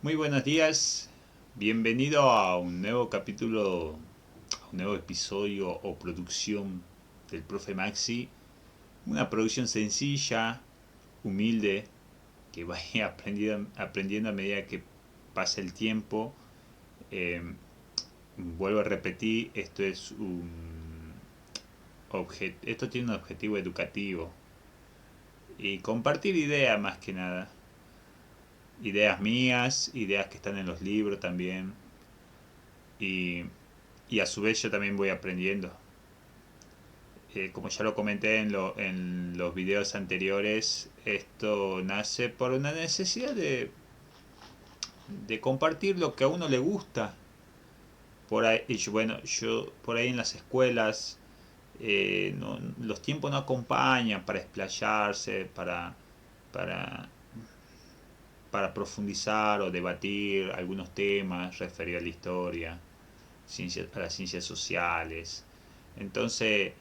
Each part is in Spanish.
Muy buenos días, bienvenido a un nuevo capítulo, a un nuevo episodio o producción del Profe Maxi. Una producción sencilla, humilde, que vaya aprendiendo a medida que pasa el tiempo. Eh, Vuelvo a repetir, esto tiene un objetivo educativo y compartir ideas más que nada. Ideas mías, ideas que están en los libros también. Y y a su vez yo también voy aprendiendo. Como ya lo comenté en los videos anteriores, esto nace por una necesidad de compartir lo que a uno le gusta. Por ahí, bueno, yo por ahí en las escuelas los tiempos no acompañan para explayarse, para, para profundizar o debatir algunos temas referidos a la historia, a las ciencias sociales. Entonces,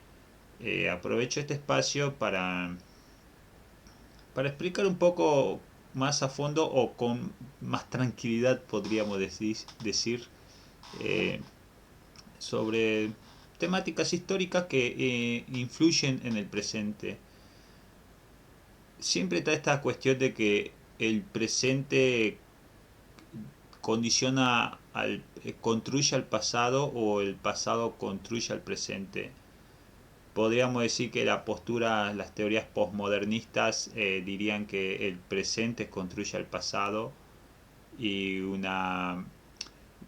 aprovecho este espacio para explicar un poco más a fondo o con más tranquilidad, podríamos decir, eh, sobre temáticas históricas que influyen en el presente. Siempre está esta cuestión de que el presente construye al pasado o el pasado construye al presente. Podríamos decir que las teorías postmodernistas dirían que el presente construye el pasado y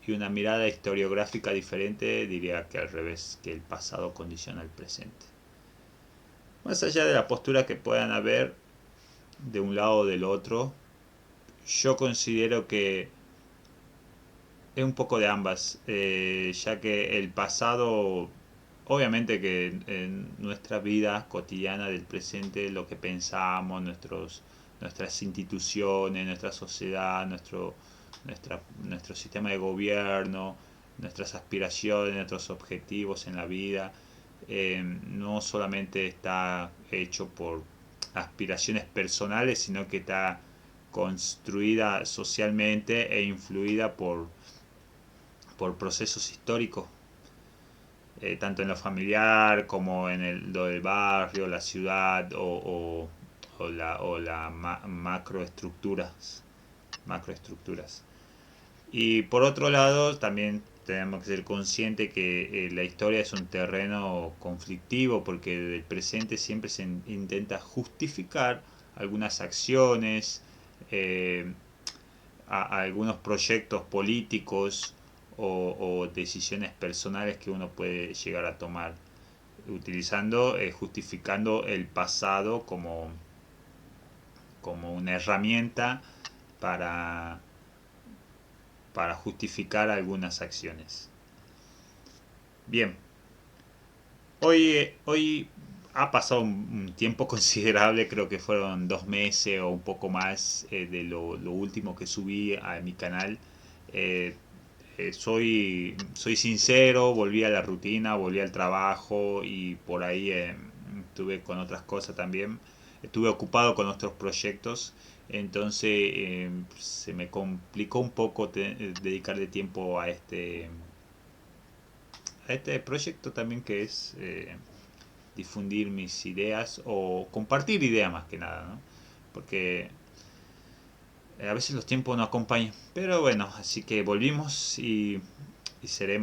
y una mirada historiográfica diferente diría que al revés, que el pasado condiciona el presente. Más allá de la postura que puedan haber de un lado o del otro, yo considero que es un poco de ambas, ya que el pasado, obviamente que en nuestra vida cotidiana del presente, lo que pensamos, nuestras instituciones, nuestra sociedad, nuestro sistema de gobierno, nuestras aspiraciones, nuestros objetivos en la vida, no solamente está hecho por aspiraciones personales, sino que está construida socialmente e influida por procesos históricos, tanto en lo familiar como en lo del barrio, la ciudad o la macroestructuras. Y por otro lado, también tenemos que ser conscientes que la historia es un terreno conflictivo porque del presente siempre se intenta justificar algunas acciones, eh, a algunos proyectos políticos o decisiones personales que uno puede llegar a tomar, justificando el pasado como una herramienta para, para justificar algunas acciones. Bien, hoy ha pasado un tiempo considerable, creo que fueron 2 meses o un poco más de lo último que subí a mi canal. Eh, soy sincero, volví a la rutina, volví al trabajo y por ahí estuve con otras cosas también. Estuve ocupado con otros proyectos, entonces se me complicó un poco dedicarle tiempo a este proyecto también que es difundir mis ideas o compartir ideas más que nada, ¿no? Porque a veces los tiempos no acompañan. Pero bueno, así que volvimos y subiré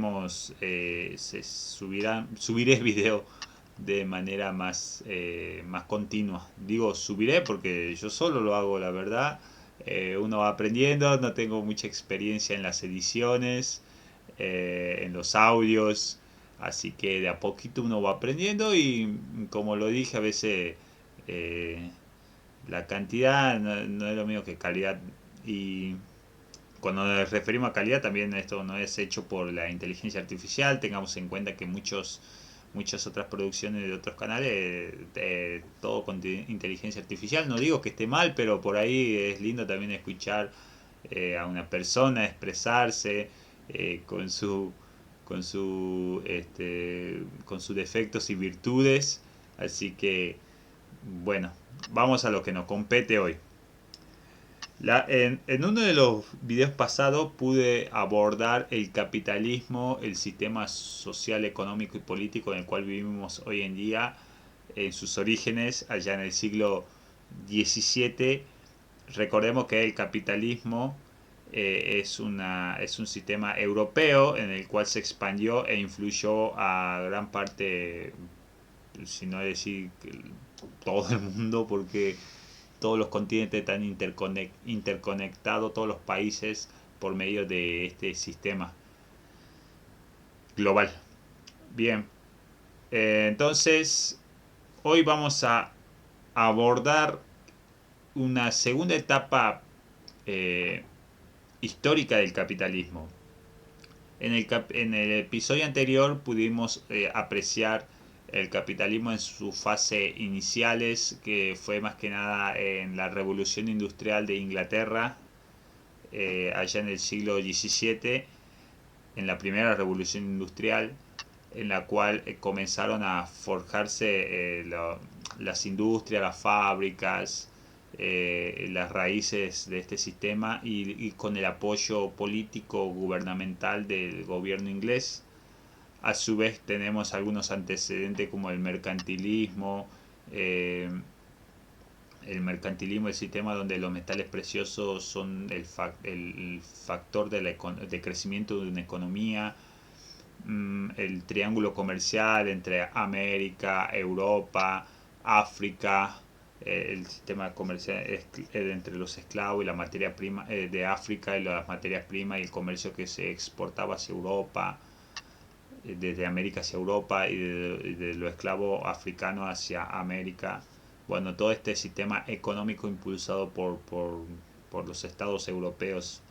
el video de manera más continua. Digo, subiré porque yo solo lo hago, la verdad. Uno va aprendiendo, no tengo mucha experiencia en las ediciones, en los audios, así que de a poquito uno va aprendiendo y como lo dije, a veces eh, la cantidad no es lo mismo que calidad. Y cuando nos referimos a calidad, también esto no es hecho por la inteligencia artificial. Tengamos en cuenta que muchas otras producciones de otros canales, todo con inteligencia artificial. No digo que esté mal, pero por ahí es lindo también escuchar a una persona expresarse con con sus defectos y virtudes. Así que, bueno, vamos a lo que nos compete hoy. En uno de los videos pasados pude abordar el capitalismo, el sistema social, económico y político en el cual vivimos hoy en día, en sus orígenes, allá en el siglo XVII. Recordemos que el capitalismo es un sistema europeo en el cual se expandió e influyó a gran parte, si no decir todo el mundo, porque todos los continentes están interconectados, todos los países, por medio de este sistema global. Bien, entonces hoy vamos a abordar una segunda etapa eh, histórica del capitalismo. En el episodio anterior pudimos apreciar el capitalismo en sus fases iniciales, que fue más que nada en la revolución industrial de Inglaterra, allá en el siglo XVII, en la primera revolución industrial, en la cual comenzaron a forjarse las industrias, las fábricas, las raíces de este sistema y con el apoyo político gubernamental del gobierno inglés. A su vez tenemos algunos antecedentes como eh, el sistema donde los metales preciosos son el factor de crecimiento de una economía, el triángulo comercial entre América, Europa, África, el sistema comercial entre los esclavos y la materia prima de África y las materias primas y el comercio que se exportaba hacia Europa, desde América hacia Europa y de lo esclavo africano hacia América. Bueno, todo este sistema económico impulsado por los estados europeos.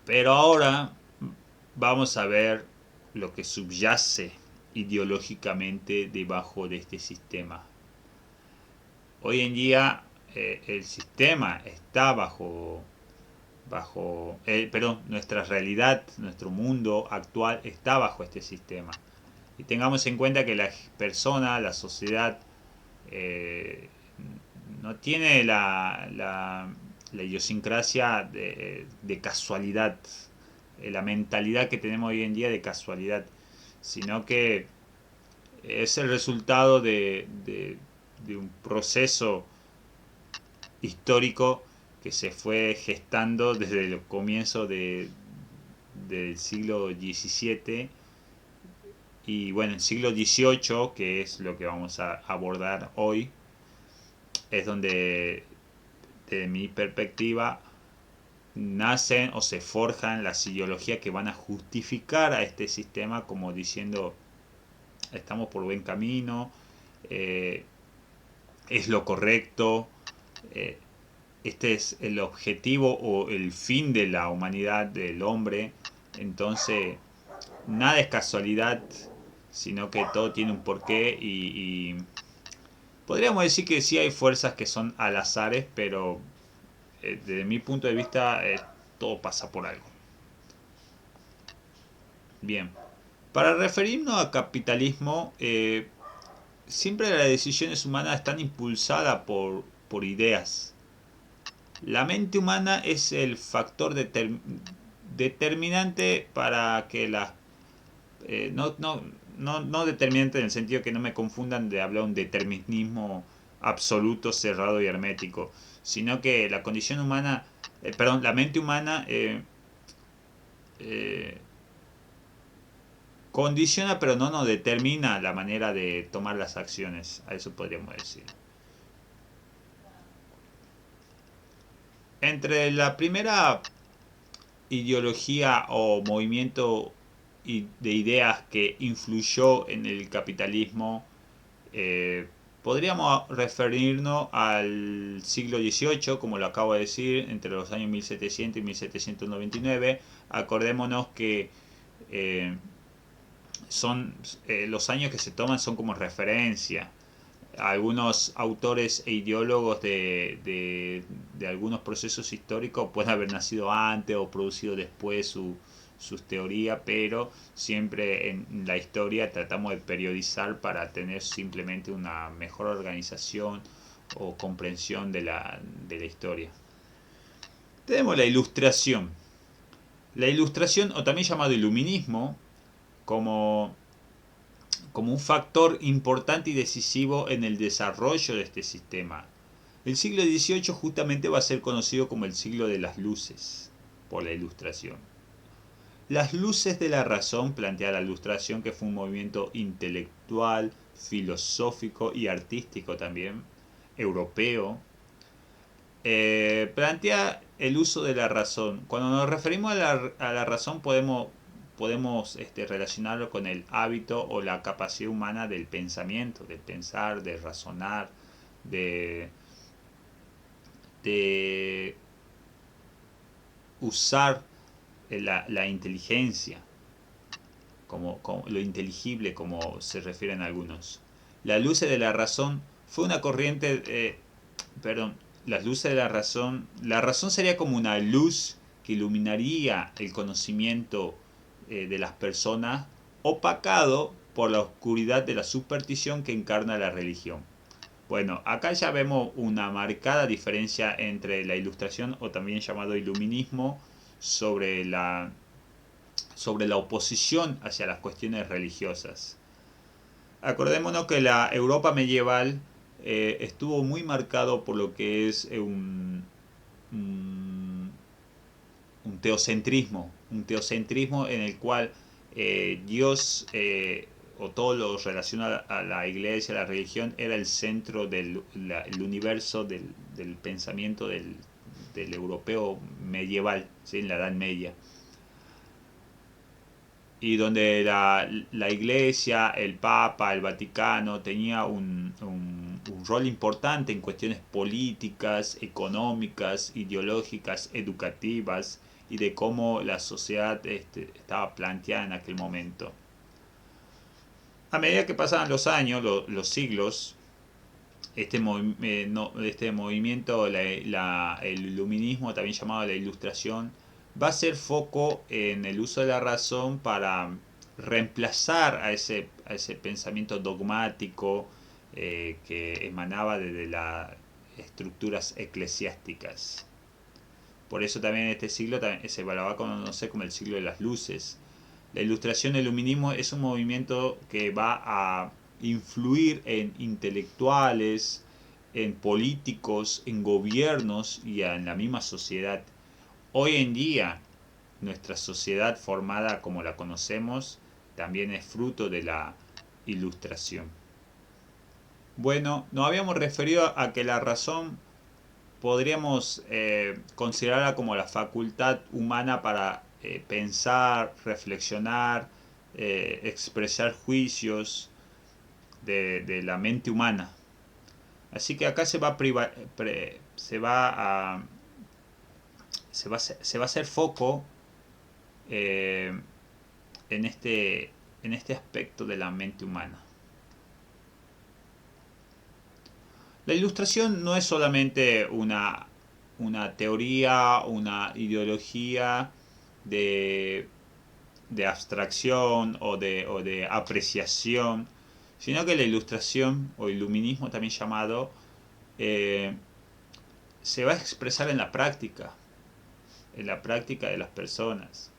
Pero ahora vamos a ver lo que subyace ideológicamente debajo de este sistema. Hoy en día el sistema está perdón, nuestra realidad, nuestro mundo actual está bajo este sistema. Y tengamos en cuenta que la persona, la sociedad, eh, no tiene la idiosincrasia de casualidad, la mentalidad que tenemos hoy en día de casualidad, sino que es el resultado de un proceso histórico que se fue gestando desde el comienzo del siglo XVII y bueno, el siglo XVIII, que es lo que vamos a abordar hoy, es donde, desde mi perspectiva, nacen o se forjan las ideologías que van a justificar a este sistema como diciendo estamos por buen camino, eh, es lo correcto, eh, este es el objetivo o el fin de la humanidad, del hombre. Entonces nada es casualidad, sino que todo tiene un porqué y podríamos decir que sí hay fuerzas que son al azares, pero desde mi punto de vista todo pasa por algo. Bien, para referirnos a capitalismo, siempre las decisiones humanas están impulsadas por ideas. La mente humana es el factor determinante para que las... no determinante en el sentido que no me confundan de hablar un determinismo absoluto, cerrado y hermético, sino que la condición humana, perdón, la mente humana eh, condiciona pero no nos determina la manera de tomar las acciones, a eso podríamos decir. Entre la primera ideología o movimiento de ideas que influyó en el capitalismo, podríamos referirnos al siglo XVIII, como lo acabo de decir, entre los años 1700 y 1799. Acordémonos que eh, son los años que se toman son como referencia. Algunos autores e ideólogos de algunos procesos históricos pueden haber nacido antes o producido después sus teorías, pero siempre en la historia tratamos de periodizar para tener simplemente una mejor organización o comprensión de la historia. Tenemos la ilustración. La ilustración, o también llamado iluminismo, como, como un factor importante y decisivo en el desarrollo de este sistema. El siglo XVIII justamente va a ser conocido como el siglo de las luces, por la ilustración. Las luces de la razón plantea la ilustración, que fue un movimiento intelectual, filosófico y artístico también, europeo. Plantea el uso de la razón. Cuando nos referimos a la razón podemos relacionarlo con el hábito o la capacidad humana del pensamiento, de pensar, de razonar, de, de usar la inteligencia, como lo inteligible, como se refieren algunos. Las luces de la razón fue una corriente, perdón, las luces de la razón sería como una luz que iluminaría el conocimiento de las personas, opacado por la oscuridad de la superstición que encarna la religión. Bueno, acá ya vemos una marcada diferencia entre la ilustración, o también llamado iluminismo, sobre sobre la oposición hacia las cuestiones religiosas. Acordémonos que la Europa medieval estuvo muy marcado por lo que es un teocentrismo en el cual Dios o todo lo relacionado a la iglesia, a la religión, era el centro del el universo del pensamiento del europeo medieval, ¿sí? En la Edad Media. Y donde la iglesia, el papa, el Vaticano tenía un rol importante en cuestiones políticas, económicas, ideológicas, educativas y de cómo la sociedad estaba planteada en aquel momento. A medida que pasaban los años, los siglos, este movimiento, el iluminismo, también llamado la ilustración, va a ser foco en el uso de la razón para reemplazar a ese pensamiento dogmático que emanaba desde las estructuras eclesiásticas. Por eso también este siglo se va a conocer como el siglo de las luces. La ilustración, el iluminismo, es un movimiento que va a influir en intelectuales, en políticos, en gobiernos y en la misma sociedad. Hoy en día, nuestra sociedad formada como la conocemos también es fruto de la ilustración. Bueno, nos habíamos referido a que la razón podríamos considerarla como la facultad humana para pensar, reflexionar, expresar juicios de la mente humana. Así que acá se va a hacer foco eh, en, en este aspecto de la mente humana. La ilustración no es solamente una teoría, una ideología de, de abstracción o de apreciación, sino que la ilustración o iluminismo también llamado eh, se va a expresar en la práctica de las personas.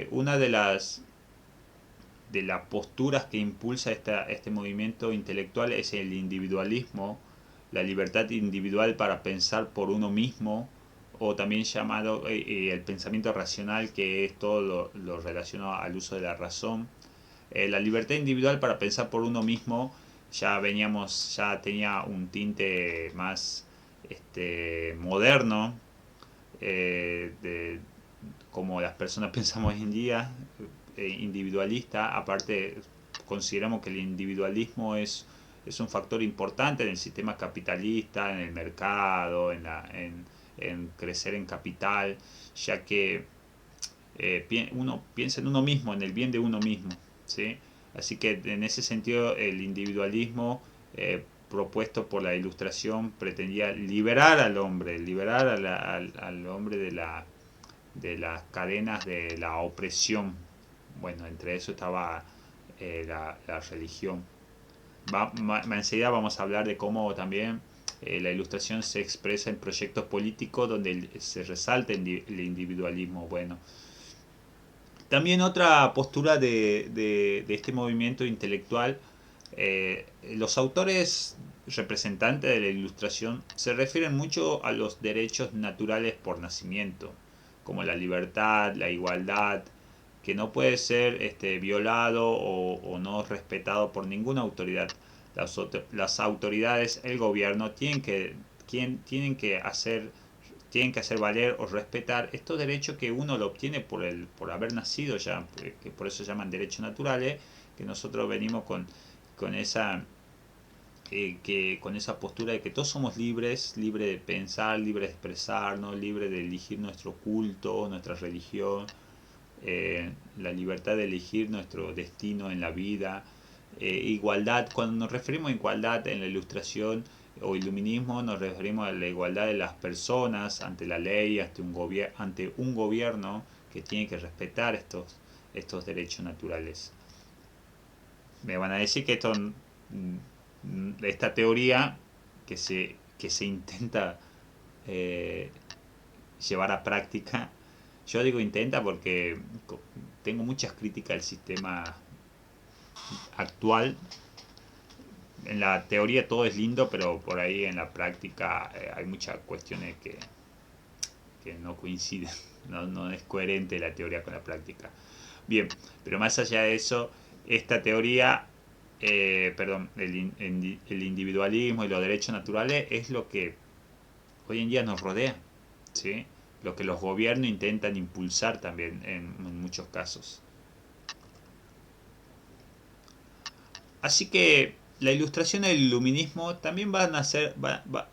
Una de las posturas que impulsa este movimiento intelectual es el individualismo, la libertad individual para pensar por uno mismo, o también llamado el pensamiento racional, que es todo lo relacionado al uso de la razón. La libertad individual para pensar por uno mismo ya tenía un tinte más moderno, de como las personas pensamos hoy en día, individualista. Aparte, consideramos que el individualismo es un factor importante en el sistema capitalista, en el mercado, en crecer en capital, ya que uno piensa en uno mismo, en el bien de uno mismo, ¿sí? Así que en ese sentido el individualismo propuesto por la ilustración pretendía liberar al hombre, liberar al hombre de las cadenas de la opresión. Bueno, entre eso estaba la religión. Enseguida vamos a hablar de cómo también La ilustración se expresa en proyectos políticos donde se resalta el individualismo. Bueno, también otra postura de este movimiento intelectual, los autores representantes de la ilustración se refieren mucho a los derechos naturales por nacimiento, como la libertad, la igualdad, que no puede ser violado o no respetado por ninguna autoridad. Las autoridades, el gobierno, tienen que hacer valer o respetar estos derechos que uno lo obtiene por haber nacido ya, que por eso se llaman derechos naturales, que nosotros venimos con esa con esa postura de que todos somos libres, libres de pensar, libres de expresarnos, libres de elegir nuestro culto, nuestra religión, la libertad de elegir nuestro destino en la vida, igualdad. Cuando nos referimos a igualdad en la ilustración o iluminismo, nos referimos a la igualdad de las personas ante la ley, ante un gobierno que tiene que respetar estos derechos naturales. Me van a decir que esta teoría que se intenta eh, llevar a práctica, yo digo intenta porque tengo muchas críticas al sistema actual. En la teoría todo es lindo, pero por ahí en la práctica hay muchas cuestiones que no coinciden. No es coherente la teoría con la práctica. Bien, pero más allá de eso, esta teoría, el individualismo y los derechos naturales es lo que hoy en día nos rodea, ¿sí? Lo que los gobiernos intentan impulsar también en muchos casos. Así que la ilustración y el iluminismo también van a ser, va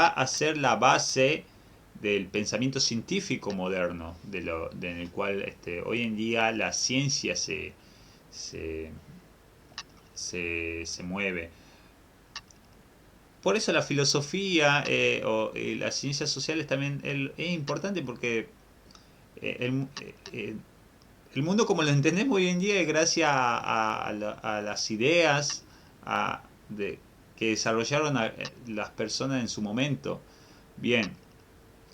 a ser la base del pensamiento científico moderno, en el cual hoy en día la ciencia se, se mueve. Por eso la filosofía las ciencias sociales también es importante porque eh, el, eh, el mundo como lo entendemos hoy en día es gracias a las ideas que desarrollaron las personas en su momento. Bien,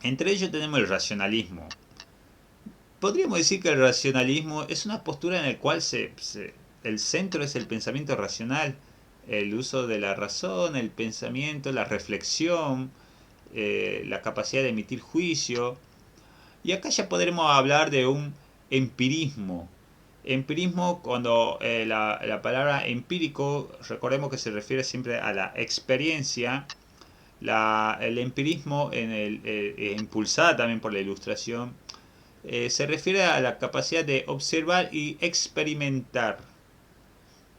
entre ellos tenemos el racionalismo. Podríamos decir que el racionalismo es una postura en la cual el centro es el pensamiento racional, el uso de la razón, el pensamiento, la reflexión, la capacidad de emitir juicio. Y acá ya podremos hablar de un empirismo. Empirismo, cuando la palabra empírico, recordemos que se refiere siempre a la experiencia. El empirismo, impulsada también por la ilustración, se refiere a la capacidad de observar y experimentar.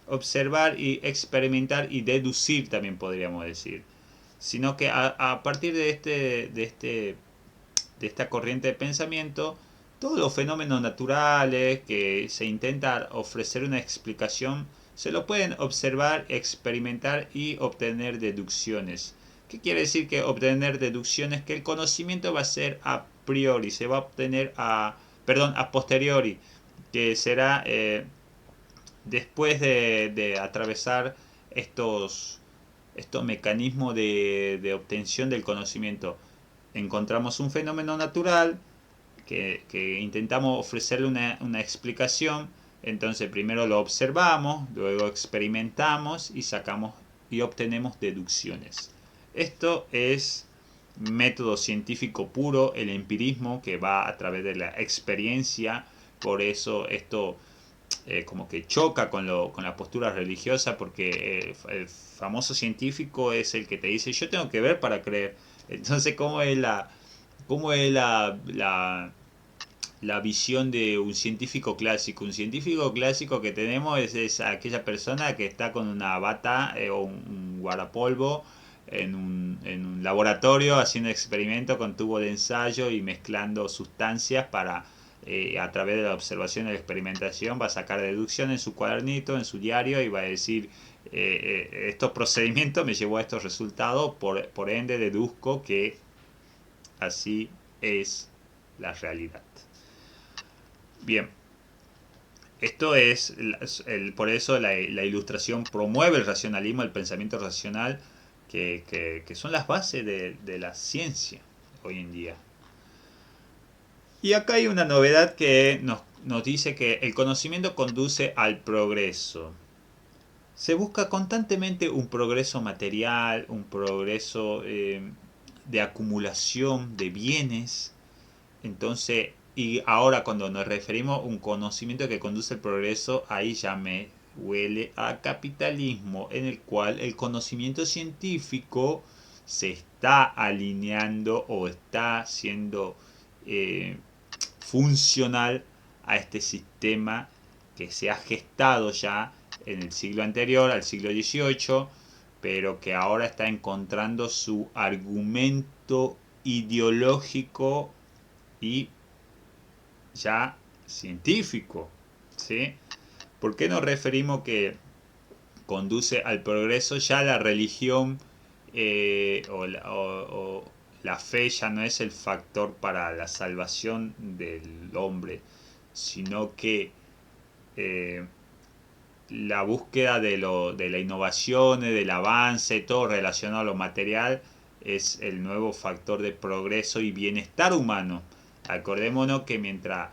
Observar y experimentar y deducir también podríamos decir. Sino que a partir de esta corriente de pensamiento, todos los fenómenos naturales que se intenta ofrecer una explicación, se lo pueden observar, experimentar y obtener deducciones. ¿Qué quiere decir que obtener deducciones? Que el conocimiento va a ser a priori, se va a obtener a posteriori, que será después de atravesar estos mecanismos de obtención del conocimiento. Encontramos un fenómeno natural que intentamos ofrecerle una explicación, entonces primero lo observamos, luego experimentamos y sacamos y obtenemos deducciones. Esto es método científico puro, el empirismo que va a través de la experiencia. Por eso esto como que choca con la postura religiosa, porque el famoso científico es el que te dice yo tengo que ver para creer. Entonces, cómo es la visión de un científico clásico? Un científico clásico que tenemos es aquella persona que está con una bata o un guardapolvo en un laboratorio haciendo experimentos con tubo de ensayo y mezclando sustancias para a través de la observación y la experimentación va a sacar deducción en su cuadernito, en su diario, y va a decir estos procedimientos me llevó a estos resultados, por ende deduzco que así es la realidad. Bien, Esto es, por eso la ilustración promueve el racionalismo, el pensamiento racional, que son las bases de la ciencia hoy en día. Y acá hay una novedad que nos dice que el conocimiento conduce al progreso. Se busca constantemente un progreso material, un progreso de acumulación de bienes. Entonces, y ahora cuando nos referimos a un conocimiento que conduce al progreso, ahí ya me huele a capitalismo, en el cual el conocimiento científico se está alineando o está siendo eh, funcional a este sistema que se ha gestado ya en el siglo anterior, al siglo XVIII, pero que ahora está encontrando su argumento ideológico y ya científico. ¿Sí? ¿Por qué nos referimos que conduce al progreso? Ya la religión o la fe ya no es el factor para la salvación del hombre, sino que eh, la búsqueda de la innovación, del avance, todo relacionado a lo material, es el nuevo factor de progreso y bienestar humano. Acordémonos que mientras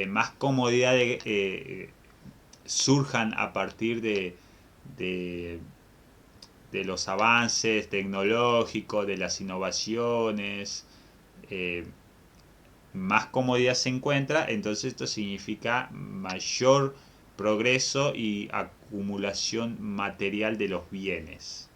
más comodidades surjan a partir de, de los avances tecnológicos, de las innovaciones, eh, más comodidad se encuentra, entonces esto significa mayor progreso y acumulación material de los bienes.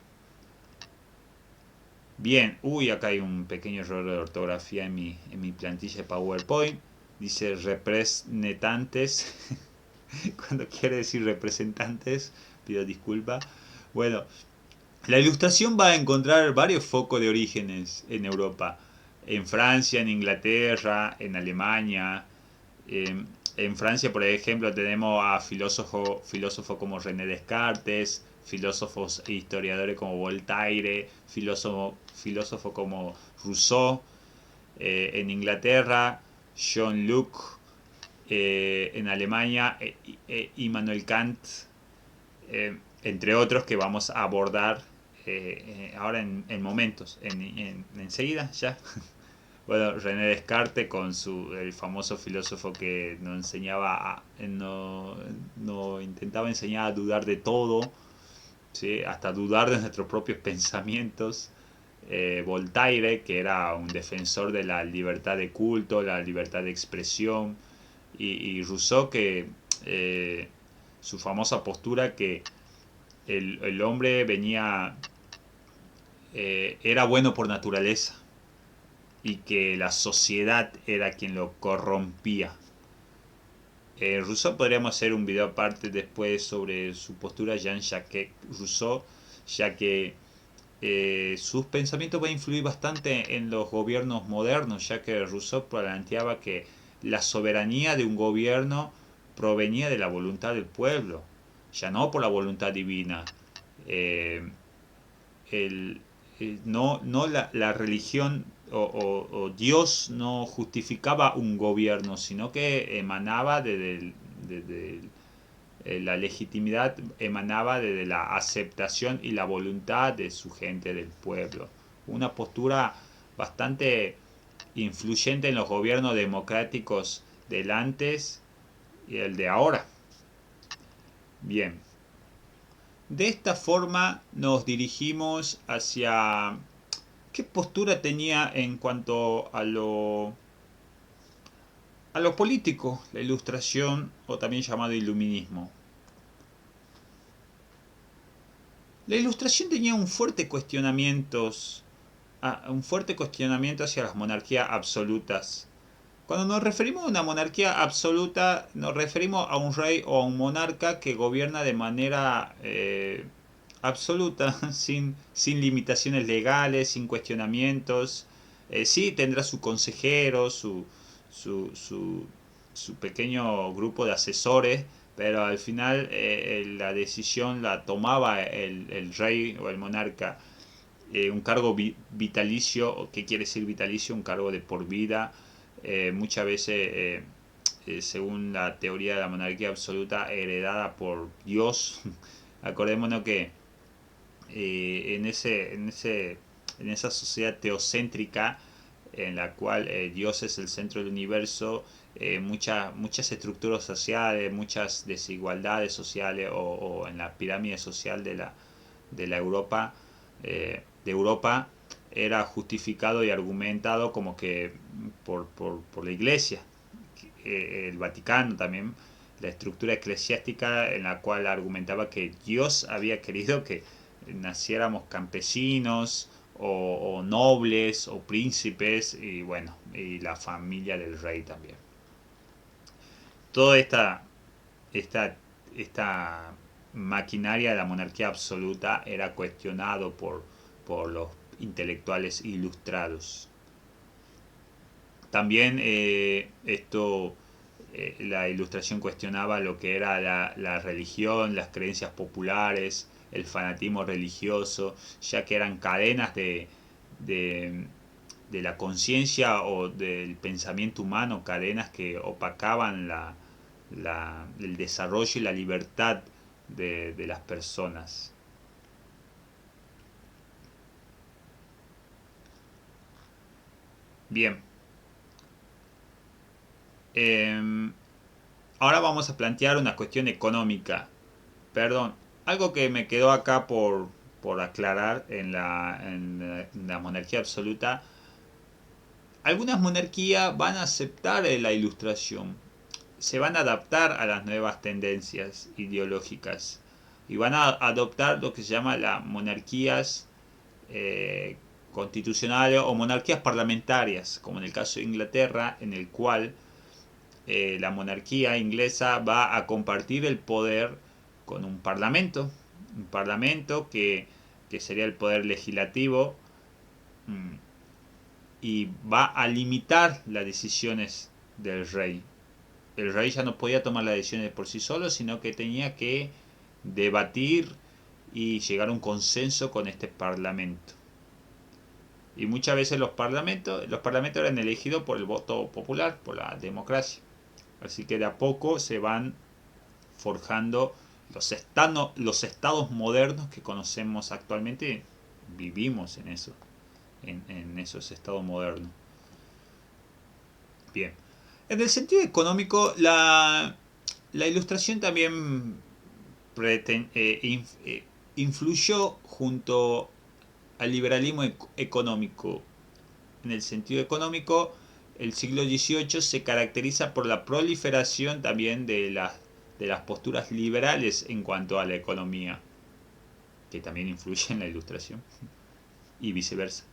Bien, uy, acá hay un pequeño error de ortografía en mi plantilla de PowerPoint. Dice representantes, cuando quiere decir representantes, pido disculpa. Bueno, la ilustración va a encontrar varios focos de orígenes en Europa. En Francia, en Inglaterra, en Alemania. En Francia, por ejemplo, tenemos a filósofos como René Descartes, filósofos e historiadores como Voltaire, filósofo como Rousseau. En Inglaterra, John Locke. En Alemania, Immanuel Kant. Entre otros que vamos a abordar ahora en momentos, enseguida ya. Bueno, René Descartes con el famoso filósofo que nos enseñaba no intentaba enseñar a dudar de todo, ¿sí? Hasta dudar de nuestros propios pensamientos. Voltaire, que era un defensor de la libertad de culto, la libertad de expresión, y Rousseau, que su famosa postura que el hombre era bueno por naturaleza y que la sociedad era quien lo corrompía. Rousseau podríamos hacer un video aparte después sobre su postura, Jean-Jacques Rousseau, ya que sus pensamientos van a influir bastante en los gobiernos modernos, ya que Rousseau planteaba que la soberanía de un gobierno provenía de la voluntad del pueblo, ya no por la voluntad divina. Eh, el, no la religión o Dios no justificaba un gobierno, sino que emanaba la legitimidad emanaba desde la aceptación y la voluntad de su gente, del pueblo. Una postura bastante influyente en los gobiernos democráticos del antes y el de ahora. Bien, de esta forma nos dirigimos hacia qué postura tenía en cuanto a lo político, la ilustración o también llamado iluminismo. La ilustración tenía un fuerte cuestionamiento hacia las monarquías absolutas. Cuando nos referimos a una monarquía absoluta, nos referimos a un rey o a un monarca que gobierna de manera absoluta, sin limitaciones legales, sin cuestionamientos. Sí, tendrá su consejero, su, su, su pequeño grupo de asesores, pero al final la decisión la tomaba el rey o el monarca. Un cargo vitalicio, ¿qué quiere decir vitalicio? Un cargo de por vida. Muchas veces según la teoría de la monarquía absoluta heredada por Dios. Acordémonos que en esa sociedad teocéntrica en la cual Dios es el centro del universo, muchas estructuras sociales, muchas desigualdades sociales o en la pirámide social de la Europa, de Europa, era justificado y argumentado como que por la Iglesia, el Vaticano también, la estructura eclesiástica en la cual argumentaba que Dios había querido que naciéramos campesinos o nobles o príncipes y bueno, y la familia del rey también. Toda esta, esta maquinaria de la monarquía absoluta era cuestionado por los intelectuales ilustrados. También la ilustración cuestionaba lo que era la religión, las creencias populares, el fanatismo religioso, ya que eran cadenas de, de la conciencia o del pensamiento humano, cadenas que opacaban el desarrollo y la libertad de las personas. Bien, eh, ahora vamos a plantear una cuestión económica. Perdón, algo que me quedó acá por aclarar en la monarquía absoluta. Algunas monarquías van a aceptar la ilustración, se van a adaptar a las nuevas tendencias ideológicas y van a adoptar lo que se llama las monarquías constitucionales o monarquías parlamentarias, como en el caso de Inglaterra, en el cual la monarquía inglesa va a compartir el poder con un parlamento que sería el poder legislativo, y va a limitar las decisiones del rey. El rey ya no podía tomar las decisiones por sí solo, sino que tenía que debatir y llegar a un consenso con este parlamento. Y muchas veces los parlamentos eran elegidos por el voto popular, por la democracia. Así que de a poco se van forjando los estados modernos que conocemos actualmente. Vivimos en eso, en esos estados modernos. Bien. En el sentido económico, la ilustración también influyó junto al liberalismo económico. En el sentido económico, el siglo XVIII se caracteriza por la proliferación también de las posturas liberales en cuanto a la economía, que también influye en la ilustración, y viceversa.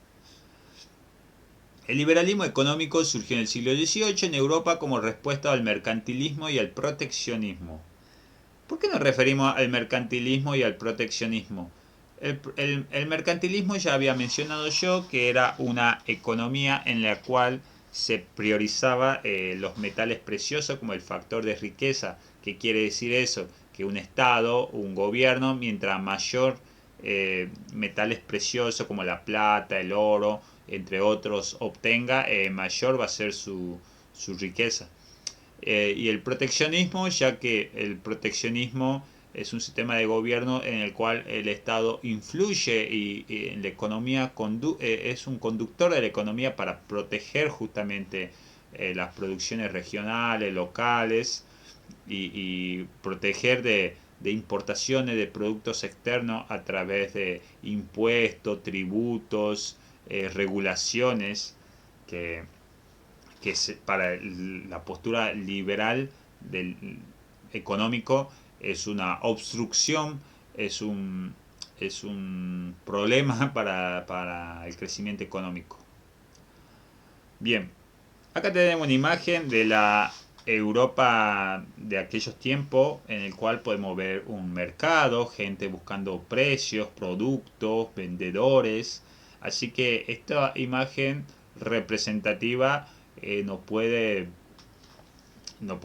El liberalismo económico surgió en el siglo XVIII en Europa como respuesta al mercantilismo y al proteccionismo. ¿Por qué nos referimos al mercantilismo y al proteccionismo? El mercantilismo ya había mencionado yo que era una economía en la cual se priorizaba los metales preciosos como el factor de riqueza. ¿Qué quiere decir eso? Que un Estado, un gobierno, mientras mayor metales preciosos como la plata, el oro, entre otros, obtenga, mayor va a ser su riqueza. Y el proteccionismo, ya que el proteccionismo es un sistema de gobierno en el cual el Estado influye y en la economía es un conductor de la economía para proteger justamente las producciones regionales, locales y proteger de importaciones de productos externos a través de impuestos, tributos, regulaciones que, para la postura liberal del económico es una obstrucción, es es un problema para el crecimiento económico. Bien, acá tenemos una imagen de la Europa de aquellos tiempos en el cual podemos ver un mercado, gente buscando precios, productos, vendedores. Así que esta imagen representativa nos puede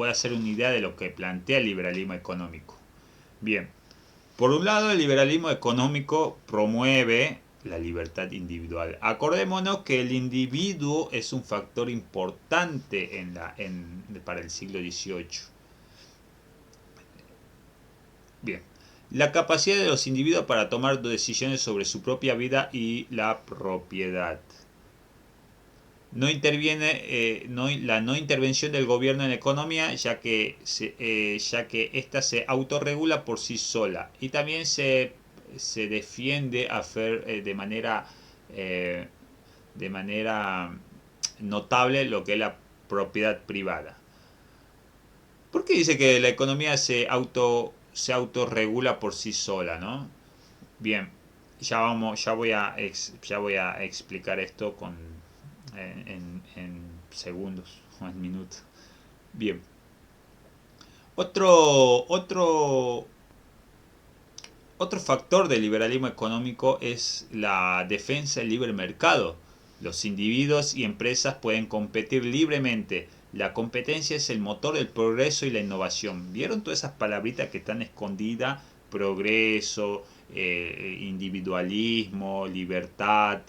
hacer una idea de lo que plantea el liberalismo económico. Bien, por un lado el liberalismo económico promueve la libertad individual. Acordémonos que el individuo es un factor importante para el siglo XVIII. Bien. La capacidad de los individuos para tomar decisiones sobre su propia vida y la propiedad. No interviene la no intervención del gobierno en la economía, ya que ésta se autorregula por sí sola, y también se defiende eh, de manera notable lo que es la propiedad privada. ¿Por qué dice que la economía se autorregula por sí sola, no? Bien, ya voy a explicar esto en segundos o en minutos. Bien. Otro, otro, Otro factor del liberalismo económico es la defensa del libre mercado. Los individuos y empresas pueden competir libremente. La competencia es el motor del progreso y la innovación. ¿Vieron todas esas palabritas que están escondidas? Progreso, individualismo, libertad.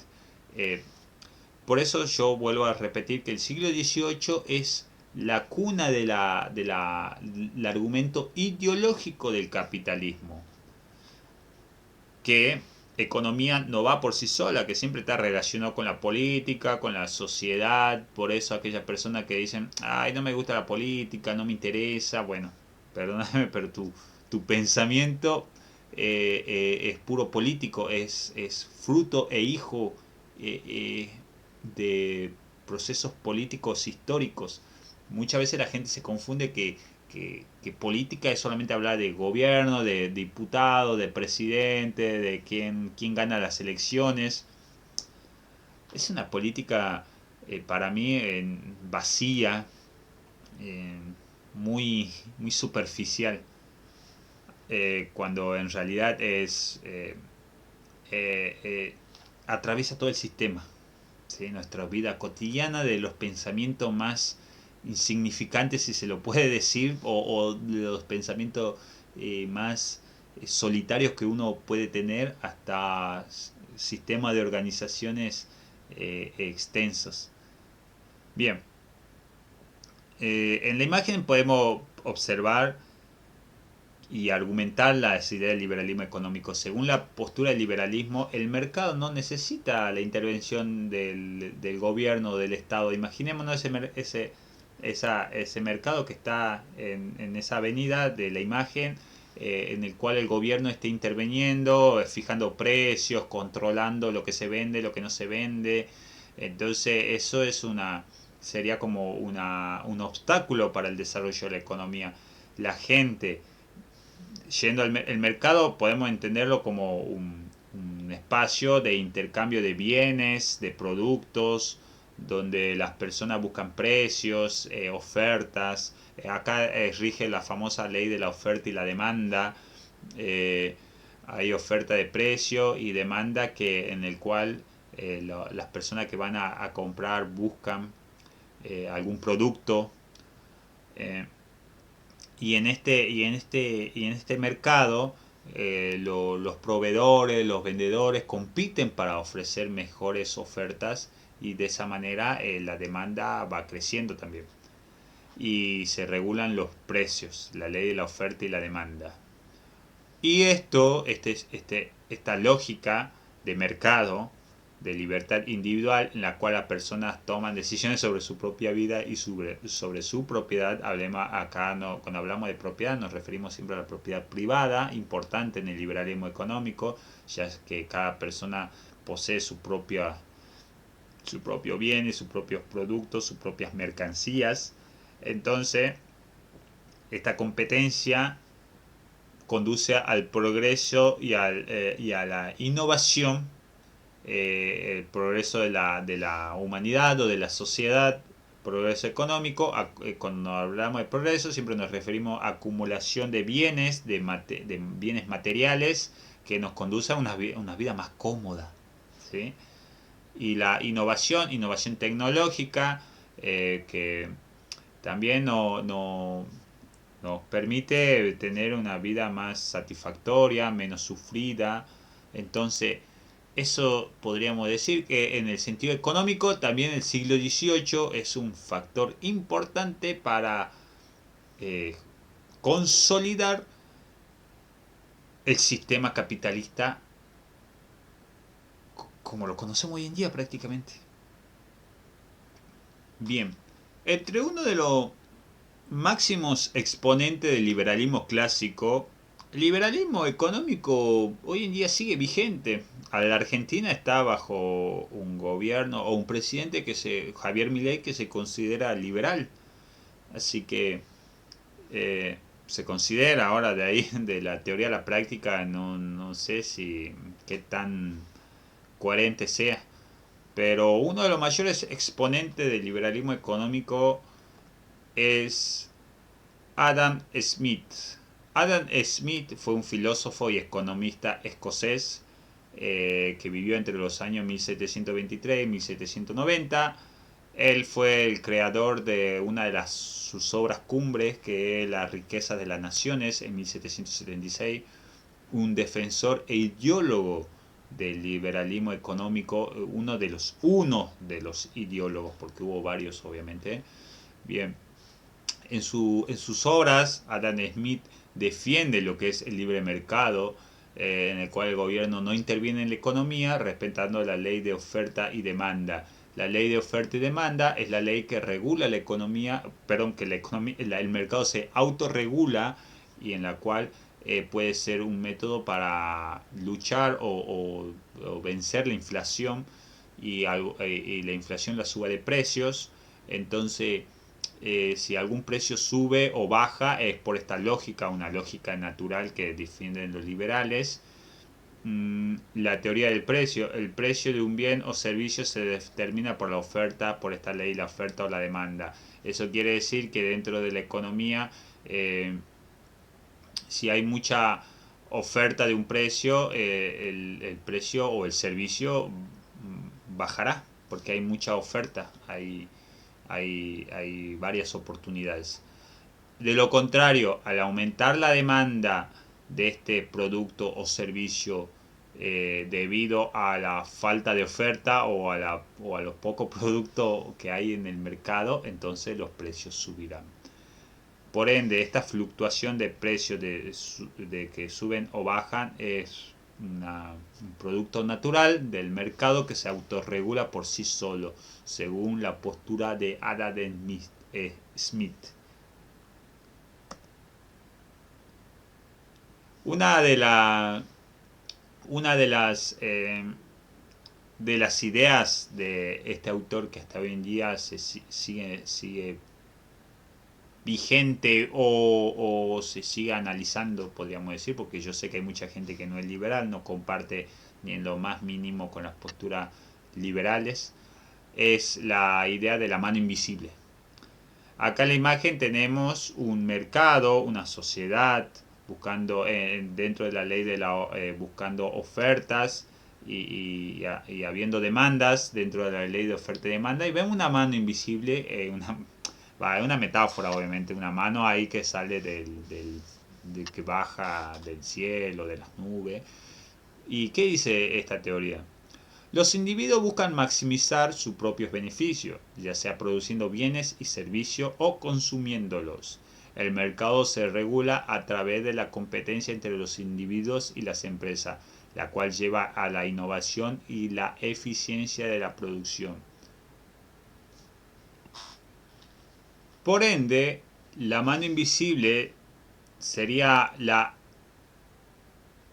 Eh, por eso yo vuelvo a repetir que el siglo XVIII es la cuna del argumento ideológico del capitalismo, que economía no va por sí sola, que siempre está relacionado con la política, con la sociedad. Por eso aquellas personas que dicen, ay, no me gusta la política, no me interesa, bueno, perdóname, pero tu pensamiento es puro político, es fruto e hijo eh, eh, de procesos políticos históricos. Muchas veces la gente se confunde que política es solamente hablar de gobierno, de diputado, de presidente, de quién gana las elecciones. Es una política para mí vacía, eh, muy superficial, cuando en realidad eh, eh, atraviesa todo el sistema. ¿Sí? Nuestra vida cotidiana, de los pensamientos más insignificantes, si se lo puede decir, o de los pensamientos más solitarios que uno puede tener, hasta sistemas de organizaciones extensos. Bien, en la imagen podemos observar y argumentar las ideas del liberalismo económico. Según la postura del liberalismo, el mercado no necesita la intervención del gobierno o del Estado. Imaginémonos ese mercado que está en esa avenida de la imagen, en el cual el gobierno esté interviniendo, fijando precios, controlando lo que se vende, lo que no se vende. Entonces eso sería como un obstáculo para el desarrollo de la economía. La gente yendo el mercado, podemos entenderlo como un espacio de intercambio de bienes, de productos, donde las personas buscan precios, ofertas. Acá rige la famosa ley de la oferta y la demanda. Eh, Hay oferta de precio y demanda, en el cual las personas que van a comprar buscan algún producto. Eh, y en este mercado, los proveedores, los vendedores compiten para ofrecer mejores ofertas, y de esa manera la demanda va creciendo también. Y se regulan los precios, la ley de la oferta y la demanda. Y esta lógica de mercado, de libertad individual, en la cual las personas toman decisiones sobre su propia vida y sobre su propiedad. Acá cuando hablamos de propiedad nos referimos siempre a la propiedad privada, importante en el liberalismo económico, ya que cada persona posee su propio bien y sus propios productos, sus propias mercancías. Entonces, esta competencia conduce al progreso y a la innovación, el progreso de la humanidad o de la sociedad, progreso económico. Cuando hablamos de progreso siempre nos referimos a acumulación de bienes, de bienes materiales, que nos conduce a una vida más cómoda. ¿Sí? Y la innovación tecnológica, que también nos permite tener una vida más satisfactoria, menos sufrida. Entonces, eso podríamos decir que en el sentido económico también el siglo XVIII es un factor importante para eh, consolidar el sistema capitalista como lo conocemos hoy en día prácticamente. Bien, entre uno de los máximos exponentes del liberalismo clásico, el liberalismo económico hoy en día sigue vigente. La Argentina está bajo un gobierno o un presidente Javier Milei, que se considera liberal. Así que se considera ahora de ahí, de la teoría a la práctica, no sé si qué tan coherente sea. Pero uno de los mayores exponentes del liberalismo económico es Adam Smith. Adam Smith fue un filósofo y economista escocés que vivió entre los años 1723 y 1790. Él fue el creador de una de sus obras cumbres, que es La riqueza de las naciones, en 1776, un defensor e ideólogo del liberalismo económico, uno de los ideólogos, porque hubo varios obviamente. Bien, en sus obras, Adam Smith defiende lo que es el libre mercado, en el cual el gobierno no interviene en la economía, respetando la ley de oferta y demanda. La ley de oferta y demanda es la ley que regula la economía, perdón, que el mercado se autorregula, y en la cual puede ser un método para luchar o vencer la inflación, y la inflación, la suba de precios. Entonces, si algún precio sube o baja, es por esta lógica, una lógica natural que defienden los liberales. La teoría del precio. El precio de un bien o servicio se determina por la oferta, por esta ley, la oferta o la demanda. Eso quiere decir que dentro de la economía, si hay mucha oferta de un precio, el precio o el servicio bajará, porque hay mucha oferta, hay varias oportunidades. De lo contrario, al aumentar la demanda de este producto o servicio, debido a la falta de oferta o a los pocos productos que hay en el mercado, entonces los precios subirán. Por ende, esta fluctuación de precios de que suben o bajan es un producto natural del mercado que se autorregula por sí solo, según la postura de Adam Smith. Una de, la, una de las ideas de este autor, que hasta hoy en día sigue vigente, o se sigue analizando, podríamos decir, porque yo sé que hay mucha gente que no es liberal, no comparte ni en lo más mínimo con las posturas liberales, es la idea de la mano invisible. Acá en la imagen tenemos un mercado, una sociedad buscando, dentro de la ley buscando ofertas, y habiendo demandas dentro de la ley de oferta y demanda, y vemos una mano invisible, una metáfora obviamente, una mano ahí que sale que baja del cielo, de las nubes. ¿Y qué dice esta teoría? Los individuos buscan maximizar sus propios beneficios, ya sea produciendo bienes y servicios o consumiéndolos. El mercado se regula a través de la competencia entre los individuos y las empresas, la cual lleva a la innovación y la eficiencia de la producción. Por ende, la mano invisible sería la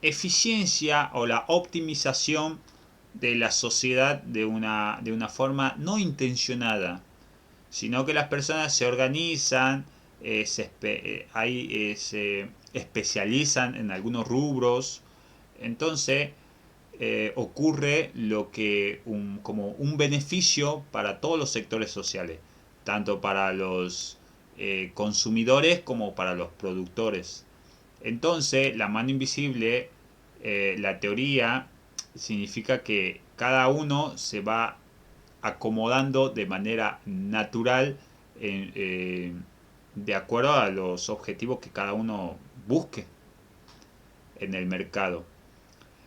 eficiencia o la optimización de la sociedad de una forma no intencionada, sino que las personas se organizan, se especializan en algunos rubros. Entonces ocurre como un beneficio para todos los sectores sociales, tanto para los consumidores como para los productores. Entonces, la mano invisible, la teoría, significa que cada uno se va acomodando de manera natural, de acuerdo a los objetivos que cada uno busque en el mercado.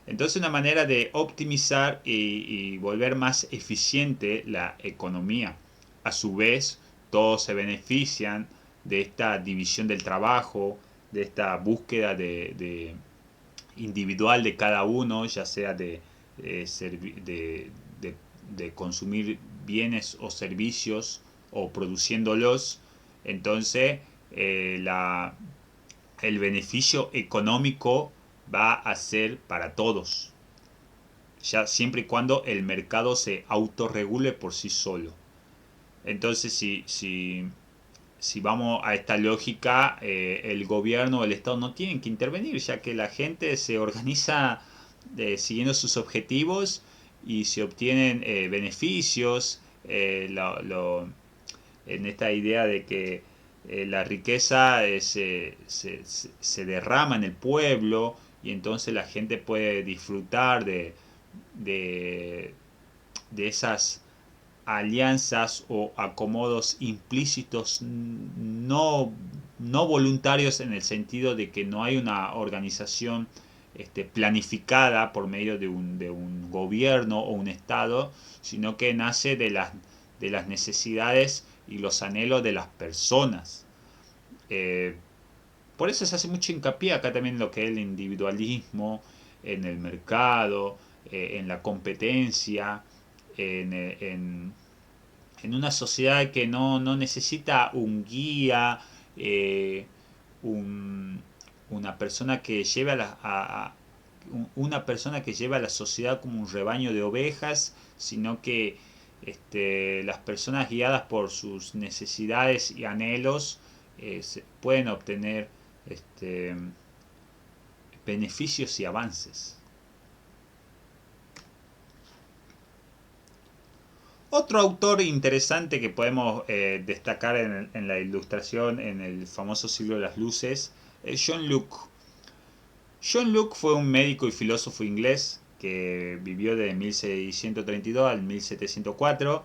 Entonces una manera de optimizar y volver más eficiente la economía. A su vez, todos se benefician de esta división del trabajo, de esta búsqueda de individual de cada uno, ya sea de, de consumir bienes o servicios o produciéndolos. Entonces, la, el beneficio económico va a ser para todos, ya siempre y cuando el mercado se autorregule por sí solo. Entonces, si vamos a esta lógica, el gobierno o el Estado no tienen que intervenir, ya que la gente se organiza siguiendo sus objetivos y se obtienen beneficios. En esta idea de que la riqueza se derrama en el pueblo y entonces la gente puede disfrutar de, de esas alianzas o acomodos implícitos no voluntarios, en el sentido de que no hay una organización planificada por medio de un gobierno o un Estado, sino que nace de las necesidades y los anhelos de las personas. Eh, por eso se hace mucho hincapié acá también en lo que es el individualismo, en el mercado, en la competencia, en una sociedad que no necesita un guía, eh, un, una persona que lleve una persona que lleva a la sociedad como un rebaño de ovejas, sino que las personas guiadas por sus necesidades y anhelos pueden obtener este, beneficios y avances. Otro autor interesante que podemos destacar en la ilustración, en el famoso siglo de las luces, es John Locke. John Locke fue un médico y filósofo inglés que vivió de 1632 al 1704.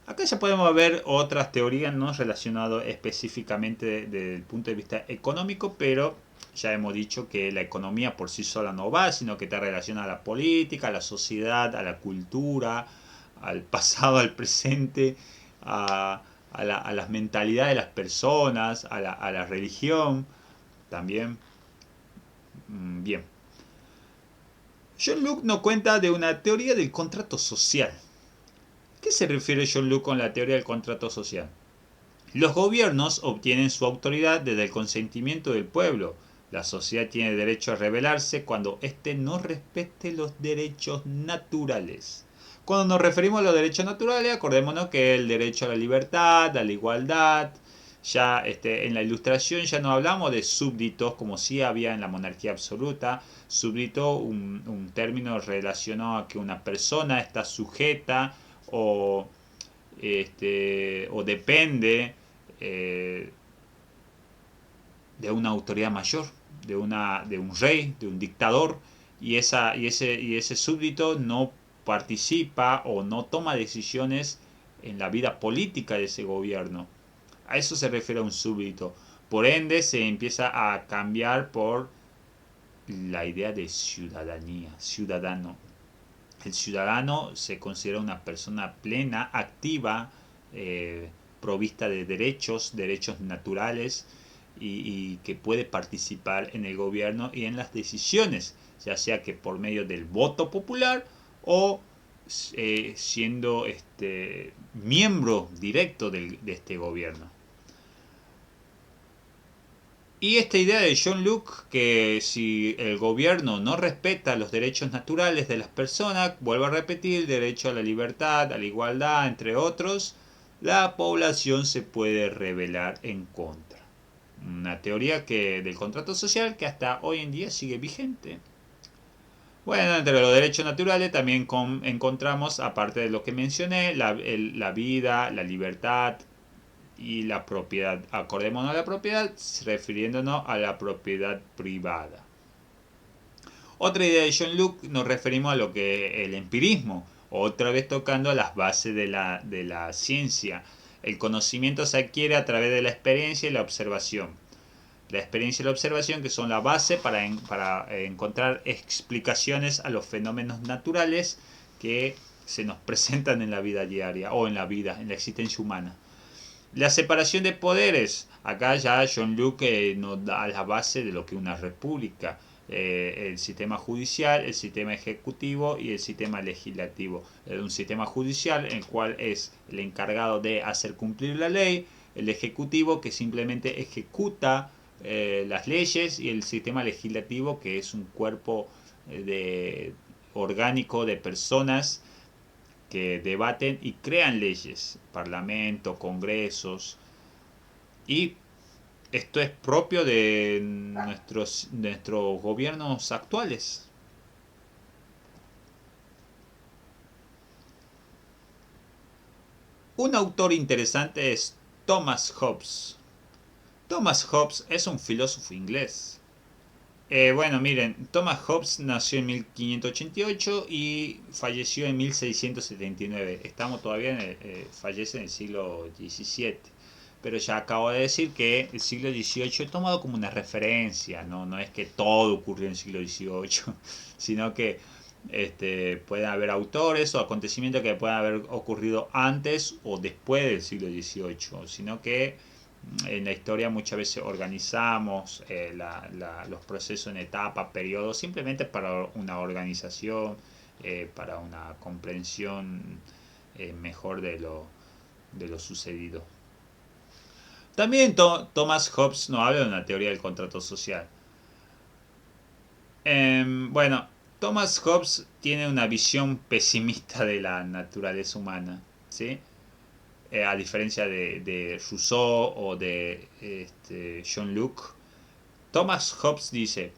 Acá ya podemos ver otras teorías no relacionadas específicamente desde el punto de vista económico, pero ya hemos dicho que la economía por sí sola no va, sino que está relacionada a la política, a la sociedad, a la cultura, al pasado, al presente, a las mentalidades de las personas, a la religión también. Bien. John Locke nos cuenta de una teoría del contrato social. ¿Qué se refiere John Locke con la teoría del contrato social? Los gobiernos obtienen su autoridad desde el consentimiento del pueblo. La sociedad tiene derecho a rebelarse cuando éste no respete los derechos naturales. Cuando nos referimos a los derechos naturales, acordémonos que el derecho a la libertad, a la igualdad, ya en la ilustración ya no hablamos de súbditos como sí había en la monarquía absoluta. Súbdito, un término relacionado a que una persona está sujeta o, o depende eh, de una autoridad mayor, de un rey, de un dictador, y ese súbdito no participa o no toma decisiones en la vida política de ese gobierno. A eso se refiere a un súbdito. Por ende, se empieza a cambiar por la idea de ciudadanía, ciudadano. El ciudadano se considera una persona plena, activa, provista de derechos, derechos naturales, y que puede participar en el gobierno y en las decisiones, ya sea que por medio del voto popular o siendo miembro directo de este gobierno. Y esta idea de John Locke, que si el gobierno no respeta los derechos naturales de las personas, vuelvo a repetir, derecho a la libertad, a la igualdad, entre otros, la población se puede rebelar en contra. Una teoría del contrato social que hasta hoy en día sigue vigente. Bueno, entre los derechos naturales también encontramos, aparte de lo que mencioné, la vida, la libertad, y la propiedad. Acordémonos a la propiedad refiriéndonos a la propiedad privada. Otra idea de John Locke nos referimos a lo que es el empirismo, otra vez tocando las bases de la ciencia. El conocimiento se adquiere a través de la experiencia y la observación. la experiencia y la observación, que son la base para encontrar explicaciones a los fenómenos naturales que se nos presentan en la vida diaria o en la vida, en la existencia humana. La separación de poderes. Acá ya John Locke nos da la base de lo que es una república. El sistema judicial, el sistema ejecutivo y el sistema legislativo. Un sistema judicial en el cual es el encargado de hacer cumplir la ley, el ejecutivo que simplemente ejecuta las leyes, y el sistema legislativo que es un cuerpo orgánico de personas que debaten y crean leyes, parlamento, congresos, y esto es propio de nuestros gobiernos actuales. Un autor interesante es Thomas Hobbes. Thomas Hobbes es un filósofo inglés. Bueno, miren, Thomas Hobbes nació en 1588 y falleció en 1679. Estamos todavía fallece en el siglo XVII. Pero ya acabo de decir que el siglo XVIII es tomado como una referencia, no es que todo ocurrió en el siglo XVIII, sino que pueden haber autores o acontecimientos que puedan haber ocurrido antes o después del siglo XVIII, sino que en la historia muchas veces organizamos los procesos en etapas, periodos, simplemente para una organización, para una comprensión mejor de lo sucedido. También Thomas Hobbes nos habla de una teoría del contrato social. Bueno, Thomas Hobbes tiene una visión pesimista de la naturaleza humana, ¿sí? A diferencia de Rousseau o de John Locke. Thomas Hobbes dice: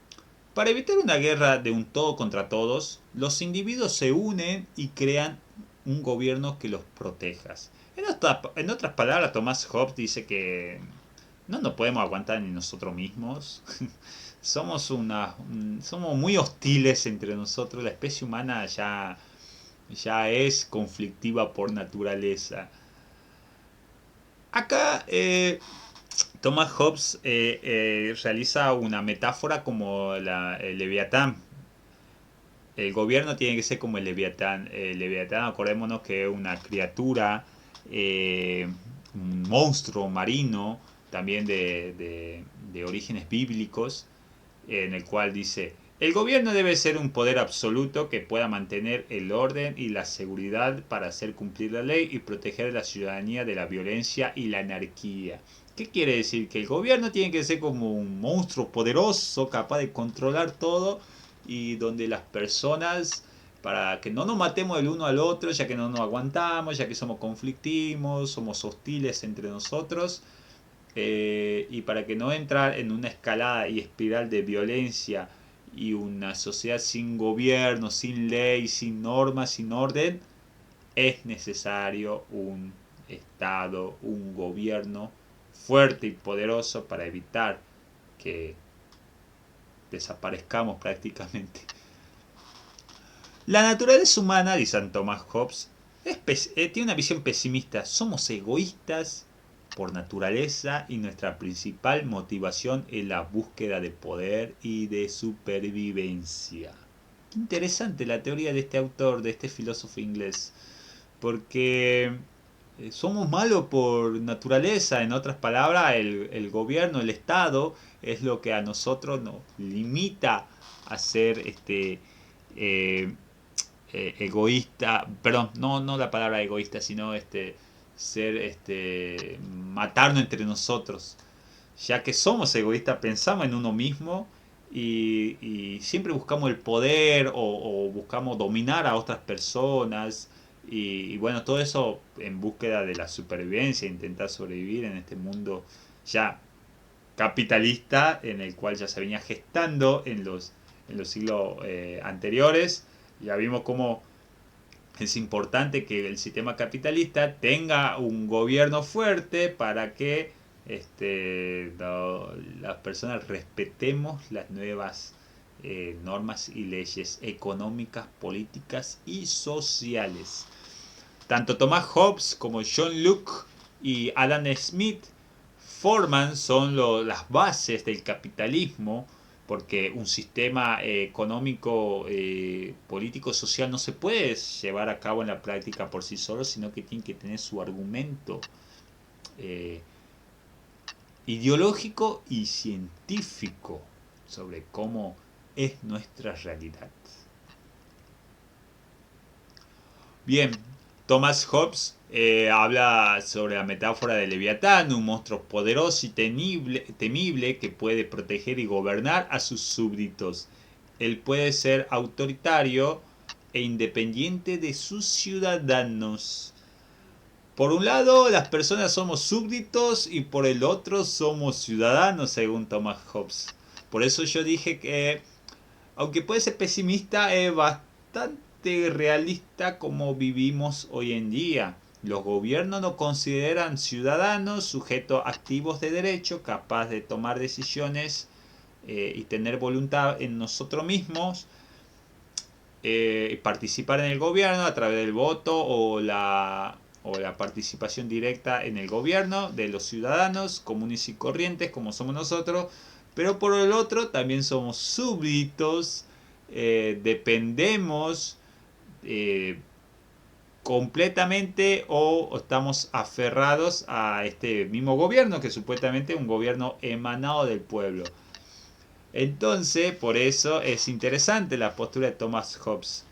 para evitar una guerra de un todo contra todos, los individuos se unen y crean un gobierno que los proteja. En otras palabras, Thomas Hobbes dice que no nos podemos aguantar ni nosotros mismos. somos muy hostiles entre nosotros. La especie humana ya es conflictiva por naturaleza. Acá Thomas Hobbes realiza una metáfora como el Leviatán. El gobierno tiene que ser como el Leviatán. El Leviatán, acordémonos que es una criatura, un monstruo marino, también de orígenes bíblicos, en el cual dice: el gobierno debe ser un poder absoluto que pueda mantener el orden y la seguridad para hacer cumplir la ley y proteger a la ciudadanía de la violencia y la anarquía. ¿Qué quiere decir? Que el gobierno tiene que ser como un monstruo poderoso, capaz de controlar todo, y donde las personas, para que no nos matemos el uno al otro, ya que no nos aguantamos, ya que somos conflictivos, somos hostiles entre nosotros, y para que no entrar en una escalada y espiral de violencia y una sociedad sin gobierno, sin ley, sin normas, sin orden, es necesario un Estado, un gobierno fuerte y poderoso para evitar que desaparezcamos prácticamente. La naturaleza humana, dice Thomas Hobbes, tiene una visión pesimista. Somos egoístas por naturaleza y nuestra principal motivación es la búsqueda de poder y de supervivencia. Qué interesante la teoría de este autor, de este filósofo inglés, porque somos malos por naturaleza. En otras palabras, el gobierno, el Estado, es lo que a nosotros nos limita a ser egoísta, perdón, no la palabra egoísta, sino ser matarnos entre nosotros, ya que somos egoístas, pensamos en uno mismo y siempre buscamos el poder o buscamos dominar a otras personas, y bueno, todo eso en búsqueda de la supervivencia, intentar sobrevivir en este mundo ya capitalista en el cual ya se venía gestando en los siglos anteriores. Ya vimos cómo es importante que el sistema capitalista tenga un gobierno fuerte para que las personas respetemos las nuevas normas y leyes económicas, políticas y sociales. Tanto Thomas Hobbes como John Locke y Adam Smith forman son las bases del capitalismo, porque un sistema económico, político, social no se puede llevar a cabo en la práctica por sí solo, sino que tiene que tener su argumento eh, ideológico y científico sobre cómo es nuestra realidad. Bien, Thomas Hobbes habla sobre la metáfora de Leviatán, un monstruo poderoso y temible que puede proteger y gobernar a sus súbditos. Él puede ser autoritario e independiente de sus ciudadanos. Por un lado, las personas somos súbditos y por el otro somos ciudadanos, según Thomas Hobbes. Por eso yo dije que, aunque puede ser pesimista, es bastante realista como vivimos hoy en día. Los gobiernos nos consideran ciudadanos, sujetos activos de derecho, capaces de tomar decisiones y tener voluntad en nosotros mismos, participar en el gobierno a través del voto o la participación directa en el gobierno de los ciudadanos comunes y corrientes como somos nosotros, pero por el otro también somos súbditos, dependemos eh, completamente o estamos aferrados a este mismo gobierno que supuestamente es un gobierno emanado del pueblo. Entonces, por eso es interesante la postura de Thomas Hobbes.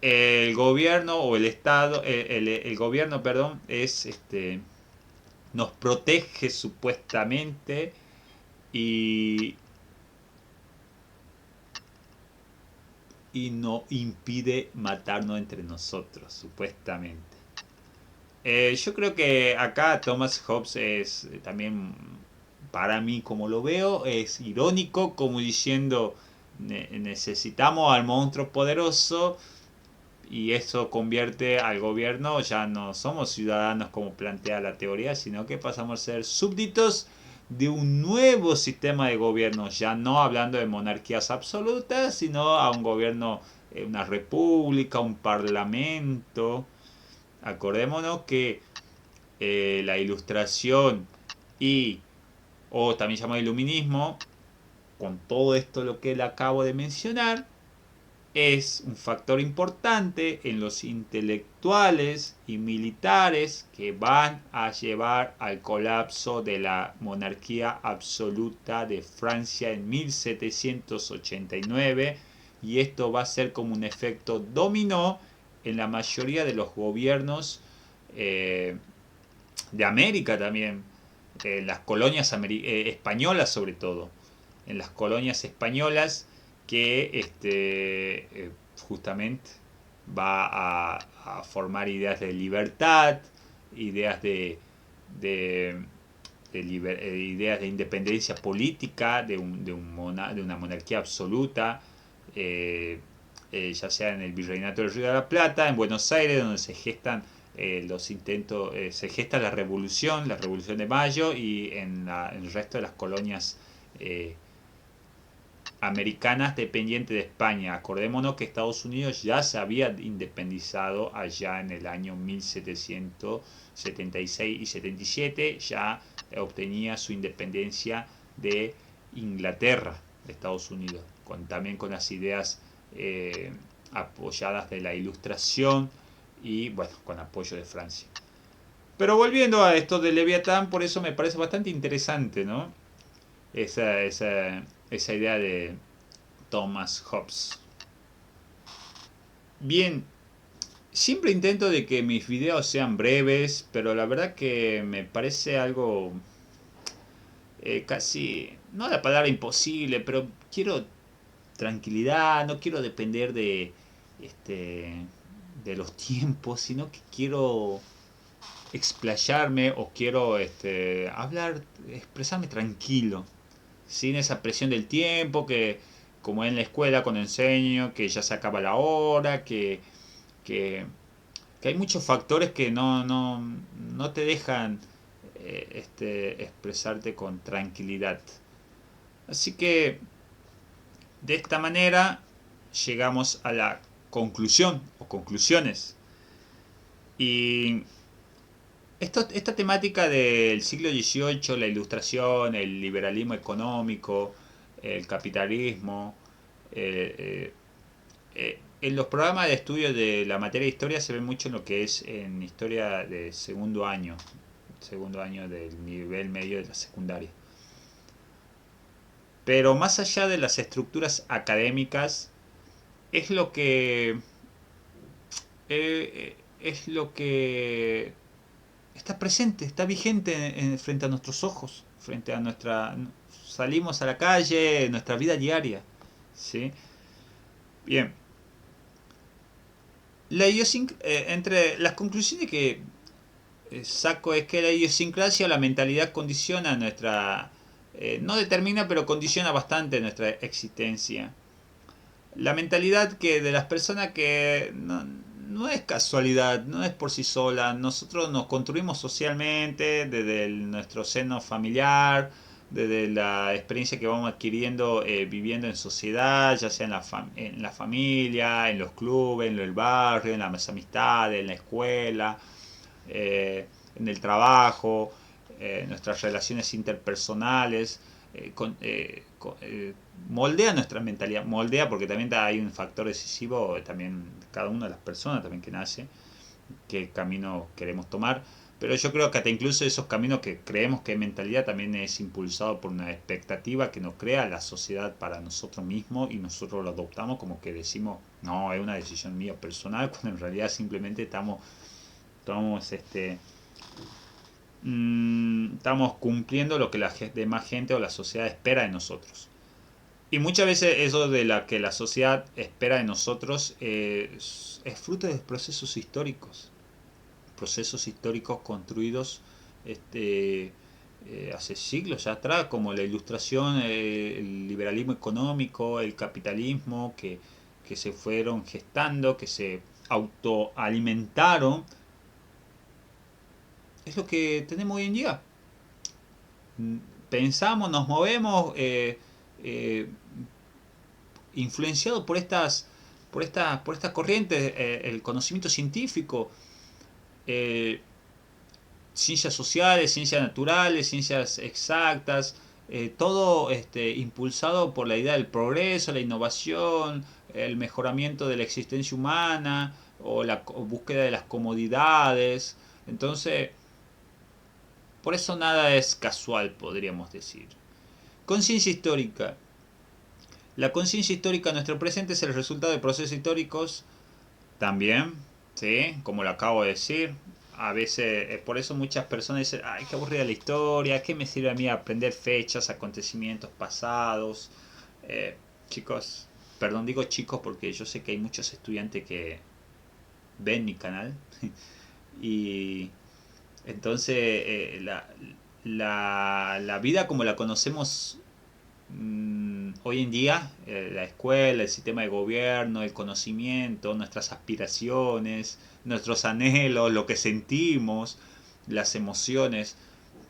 El gobierno o el Estado, el gobierno, perdón, nos protege supuestamente y, y no impide matarnos entre nosotros, supuestamente. Yo creo que acá Thomas Hobbes es también, para mí como lo veo, es irónico, como diciendo, necesitamos al monstruo poderoso y eso convierte al gobierno, ya no somos ciudadanos como plantea la teoría, sino que pasamos a ser súbditos de un nuevo sistema de gobierno, ya no hablando de monarquías absolutas, sino a un gobierno, una república, un parlamento. Acordémonos que la ilustración y, o también llamado iluminismo, con todo esto lo que le acabo de mencionar, es un factor importante en los intelectuales y militares que van a llevar al colapso de la monarquía absoluta de Francia en 1789, y esto va a ser como un efecto dominó en la mayoría de los gobiernos eh, de América también, en las colonias españolas sobre todo, en las colonias españolas que justamente va a formar ideas de libertad, ideas de, ideas de independencia política, de una monarquía absoluta, ya sea en el Virreinato del Río de la Plata, en Buenos Aires, donde se gestan los intentos, se gesta la Revolución de Mayo, y en el resto de las colonias americanas dependientes de España. Acordémonos que Estados Unidos ya se había independizado allá en el año 1776 y 77, ya obtenía su independencia de Inglaterra, de Estados Unidos, también con las ideas apoyadas de la Ilustración y bueno, con apoyo de Francia. Pero volviendo a esto de Leviatán, por eso me parece bastante interesante, ¿no? Esa idea de Thomas Hobbes. Bien, siempre intento de que mis videos sean breves, pero la verdad que me parece algo casi, no la palabra imposible, pero quiero tranquilidad, no quiero depender este, de los tiempos, sino que quiero explayarme o quiero hablar, expresarme tranquilo, sin esa presión del tiempo que, como en la escuela cuando enseño, que ya se acaba la hora, que, que hay muchos factores que no te dejan expresarte con tranquilidad. Así que de esta manera llegamos a la conclusión o conclusiones. Y esta temática del siglo XVIII, la ilustración, el liberalismo económico, el capitalismo, eh, en los programas de estudio de la materia de historia se ve mucho en lo que es en historia de segundo año del nivel medio de la secundaria. Pero más allá de las estructuras académicas, es lo que es lo que está presente, está vigente frente a nuestros ojos, frente a nuestra... Salimos a la calle, nuestra vida diaria. ¿Sí? Bien. Entre las conclusiones que saco es que la idiosincrasia o la mentalidad condiciona nuestra... no determina, pero condiciona bastante nuestra existencia. La mentalidad que de las personas que no es casualidad, no es por sí sola. Nosotros nos construimos socialmente desde nuestro seno familiar, desde la experiencia que vamos adquiriendo viviendo en sociedad, ya sea en la familia, en los clubes, en el barrio, en las amistades, en la escuela, en el trabajo, nuestras relaciones interpersonales, moldea nuestra mentalidad, moldea porque también hay un factor decisivo, también cada una de las personas también que nace, qué camino queremos tomar, pero yo creo que hasta incluso esos caminos que creemos que es mentalidad también es impulsado por una expectativa que nos crea la sociedad para nosotros mismos y nosotros lo adoptamos como que decimos, no, es una decisión mía personal, cuando en realidad simplemente estamos cumpliendo lo que la demás gente o la sociedad espera de nosotros. Y muchas veces eso de la que la sociedad espera de nosotros es fruto de procesos históricos construidos hace siglos ya atrás, como la ilustración, el liberalismo económico, el capitalismo, que se fueron gestando, que se autoalimentaron. Es lo que tenemos hoy en día. Pensamos, nos movemos eh, influenciados por estas corrientes, el conocimiento científico, eh, ciencias sociales, ciencias naturales, ciencias exactas, todo impulsado por la idea del progreso, la innovación, el mejoramiento de la existencia humana o la búsqueda de las comodidades. Entonces, por eso nada es casual, podríamos decir. Conciencia histórica. La conciencia histórica en nuestro presente es el resultado de procesos históricos también, ¿sí? Como lo acabo de decir. A veces, por eso muchas personas dicen, ay, qué aburrida la historia, ¿qué me sirve a mí aprender fechas, acontecimientos pasados? Chicos, perdón, digo chicos porque yo sé que hay muchos estudiantes que ven mi canal. Y entonces la vida como la conocemos hoy en día, la escuela, el sistema de gobierno, el conocimiento, nuestras aspiraciones, nuestros anhelos, lo que sentimos, las emociones,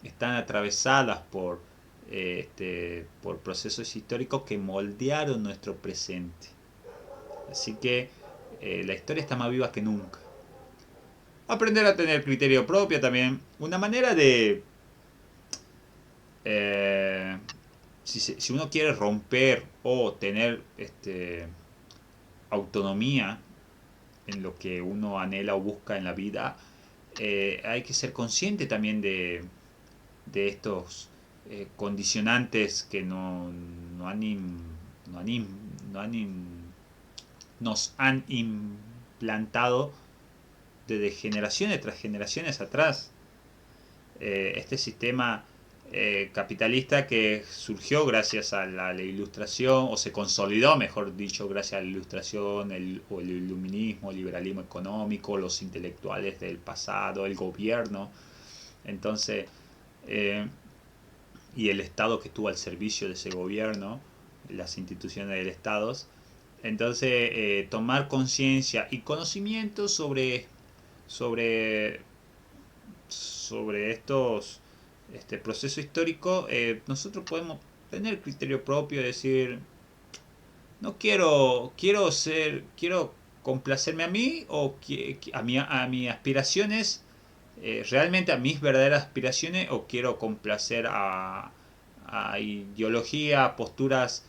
están atravesadas por procesos históricos que moldearon nuestro presente. Así que la historia está más viva que nunca. Aprender a tener criterio propio también. Una manera de eh, si uno quiere romper o tener autonomía en lo que uno anhela o busca en la vida, hay que ser consciente también de estos condicionantes que no han im- no han im- nos han implantado desde generaciones tras generaciones atrás. Este sistema capitalista que surgió gracias a la ilustración, o se consolidó, mejor dicho, gracias a la ilustración, o el iluminismo, el liberalismo económico, los intelectuales del pasado, el gobierno. Entonces, eh, y el Estado que estuvo al servicio de ese gobierno, las instituciones del Estado. Entonces, tomar conciencia y conocimiento sobre sobre este proceso histórico, nosotros podemos tener criterio propio, decir, no quiero complacerme a mí o a mis aspiraciones, realmente a mis verdaderas aspiraciones o quiero complacer a ideología, a posturas,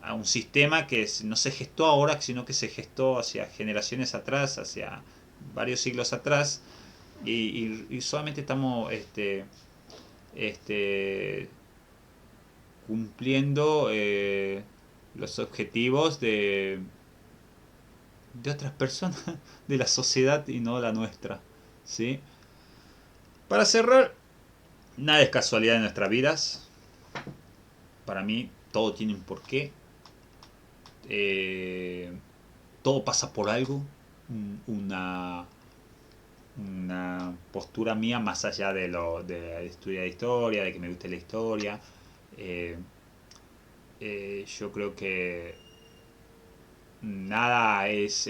a un sistema que no se gestó ahora, sino que se gestó hacia generaciones atrás, hacia varios siglos atrás, y solamente estamos este, cumpliendo los objetivos de otras personas, de la sociedad y no la nuestra. ¿Sí? Para cerrar, nada es casualidad en nuestras vidas. Para mí, todo tiene un porqué. Eh, Todo pasa por algo. Una postura mía más allá de estudiar historia, de que me guste la historia. Eh, yo creo que nada es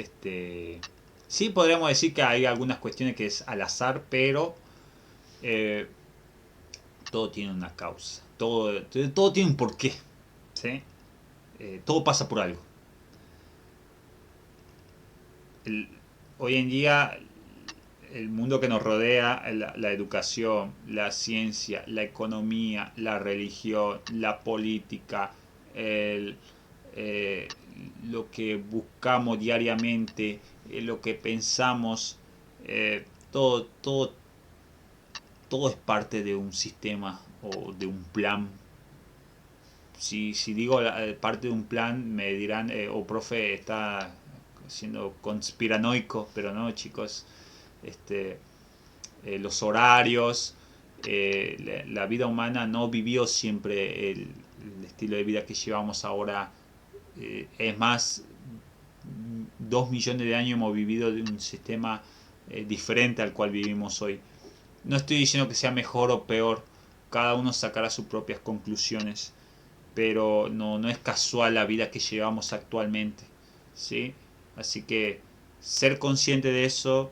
sí podríamos decir que hay algunas cuestiones que es al azar, pero eh, todo tiene una causa, todo tiene un porqué, ¿sí? Todo pasa por algo. El- Hoy en día el mundo que nos rodea, la educación, la ciencia, la economía, la religión, la política, el, eh, lo que buscamos diariamente, lo que pensamos, todo, todo es parte de un sistema o de un plan. Si digo parte de un plan, me dirán, oh, profe, está siendo conspiranoico, pero no, chicos. Este, los horarios, la vida humana no vivió siempre el estilo de vida que llevamos ahora. Es más, 2 millones de años hemos vivido de un sistema diferente al cual vivimos hoy. No estoy diciendo que sea mejor o peor, cada uno sacará sus propias conclusiones, pero no es casual la vida que llevamos actualmente, ¿sí? Así que ser consciente de eso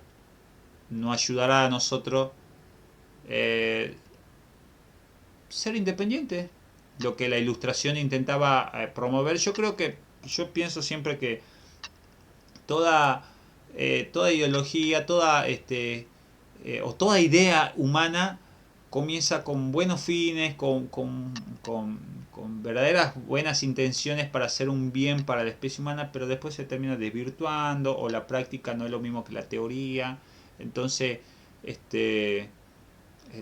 nos ayudará a nosotros eh, ser independiente, lo que la ilustración intentaba promover. Yo pienso siempre que toda, toda ideología, o toda idea humana comienza con buenos fines, con verdaderas buenas intenciones para hacer un bien para la especie humana, pero después se termina desvirtuando o la práctica no es lo mismo que la teoría. Entonces,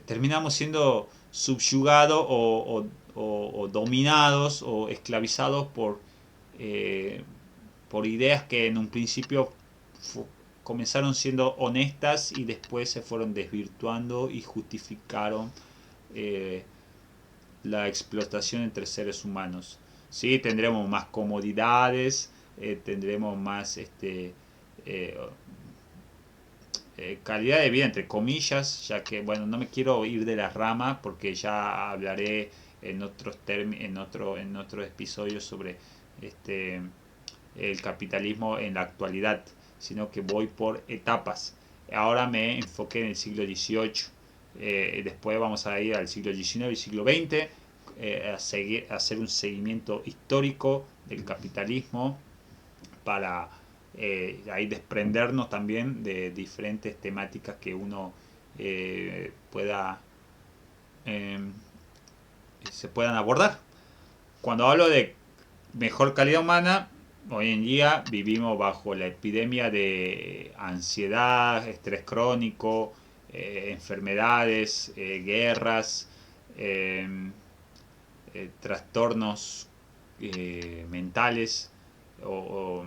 terminamos siendo subyugados o dominados o esclavizados eh, por ideas que en un principio comenzaron siendo honestas y después se fueron desvirtuando y justificaron eh, la explotación entre seres humanos. Sí, tendremos más comodidades, tendremos más eh, calidad de vida entre comillas, ya que bueno, no me quiero ir de la rama porque ya hablaré en otros episodios sobre este el capitalismo en la actualidad, sino que voy por etapas. Ahora me enfoqué en el siglo XVIII, después vamos a ir al siglo XIX y siglo XX, a hacer un seguimiento histórico del capitalismo para ahí desprendernos también de diferentes temáticas que uno pueda eh, se puedan abordar. Cuando hablo de mejor calidad humana, hoy en día vivimos bajo la epidemia de ansiedad, estrés crónico, enfermedades, guerras, eh, trastornos mentales o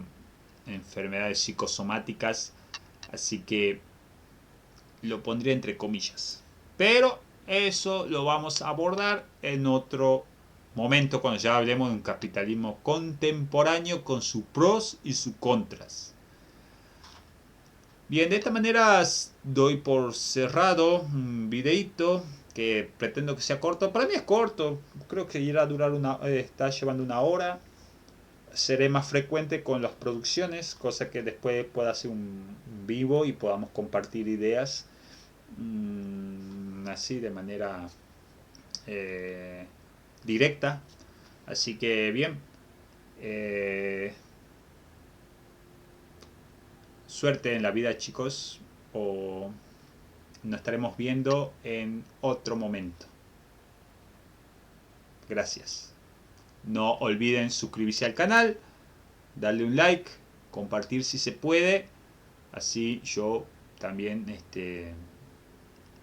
enfermedades psicosomáticas, así que lo pondría entre comillas. Pero eso lo vamos a abordar en otro momento cuando ya hablemos de un capitalismo contemporáneo con sus pros y sus contras. Bien, de esta manera doy por cerrado un videito que pretendo que sea corto. Para mí es corto, creo que irá a durar está llevando 1 hora. Seré más frecuente con las producciones, cosa que después pueda hacer un vivo y podamos compartir ideas así de manera eh, directa. Así que bien, eh, suerte en la vida chicos, o nos estaremos viendo en otro momento. Gracias. No olviden suscribirse al canal, darle un like, compartir si se puede. Así yo también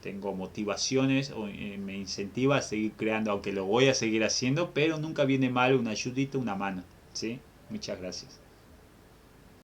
tengo motivaciones o me incentiva a seguir creando, aunque lo voy a seguir haciendo, pero nunca viene mal una ayudita, una mano. ¿Sí? Muchas gracias.